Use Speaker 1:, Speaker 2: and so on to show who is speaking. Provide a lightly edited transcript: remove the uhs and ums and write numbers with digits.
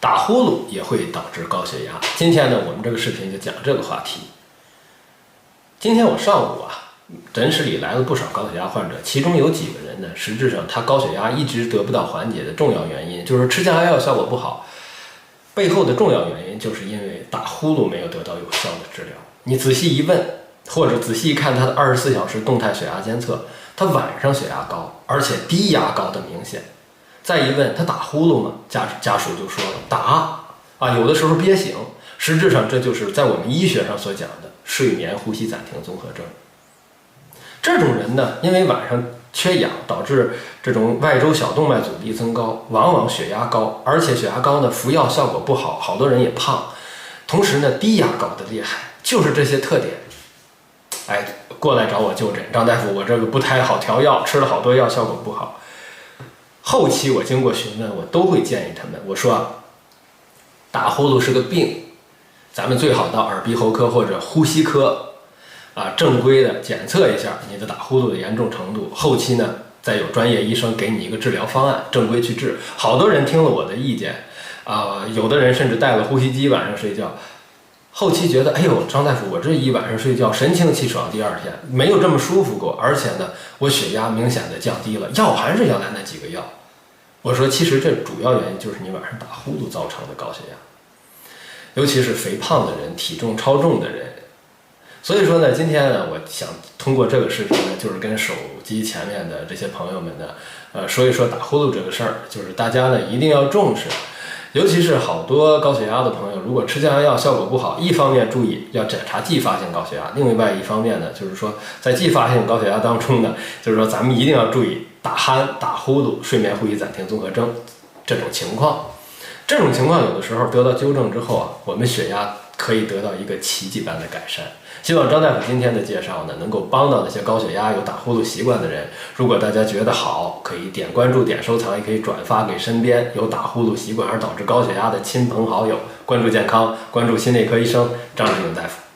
Speaker 1: 打呼噜也会导致高血压。今天呢，我们这个视频就讲这个话题。今天我上午诊室里来了不少高血压患者，其中有几个人呢，实质上他高血压一直得不到缓解的重要原因，就是吃降压药效果不好，背后的重要原因就是因为打呼噜没有得到有效的治疗。你仔细一问，或者仔细一看他的24小时动态血压监测，他晚上血压高，而且低压高的明显。再一问他打呼噜吗？家属就说了打有的时候憋醒。实质上这就是在我们医学上所讲的睡眠呼吸暂停综合征。这种人呢，因为晚上缺氧，导致这种外周小动脉阻力增高，往往血压高，而且血压高呢，服药效果不好，好多人也胖，同时呢，低压高的厉害，就是这些特点。过来找我就诊，张大夫，我这个不太好调药，吃了好多药，效果不好。后期我经过询问，我都会建议他们，我说打呼噜是个病，咱们最好到耳鼻喉科或者呼吸科正规的检测一下你的打呼噜的严重程度，后期呢再有专业医生给你一个治疗方案，正规去治。好多人听了我的意见有的人甚至带了呼吸机晚上睡觉，后期觉得张大夫，我这一晚上睡觉神清气爽，第二天没有这么舒服过，而且呢我血压明显的降低了，药还是原来那几个药。我说其实这主要原因就是你晚上打呼噜造成的高血压，尤其是肥胖的人，体重超重的人。所以说呢，今天呢，我想通过这个视频呢，就是跟手机前面的这些朋友们呢，说一说打呼噜这个事儿，就是大家呢一定要重视，尤其是好多高血压的朋友，如果吃降压药效果不好，一方面注意要检查继发性高血压，另外一方面呢，就是说在继发性高血压当中呢，就是说咱们一定要注意打鼾、打呼噜、睡眠呼吸暂停综合征这种情况。这种情况有的时候得到纠正之后我们血压可以得到一个奇迹般的改善。希望张大夫今天的介绍呢，能够帮到那些高血压有打呼噜习惯的人。如果大家觉得好，可以点关注、点收藏，也可以转发给身边有打呼噜习惯而导致高血压的亲朋好友。关注健康，关注心内科医生张志勇大夫。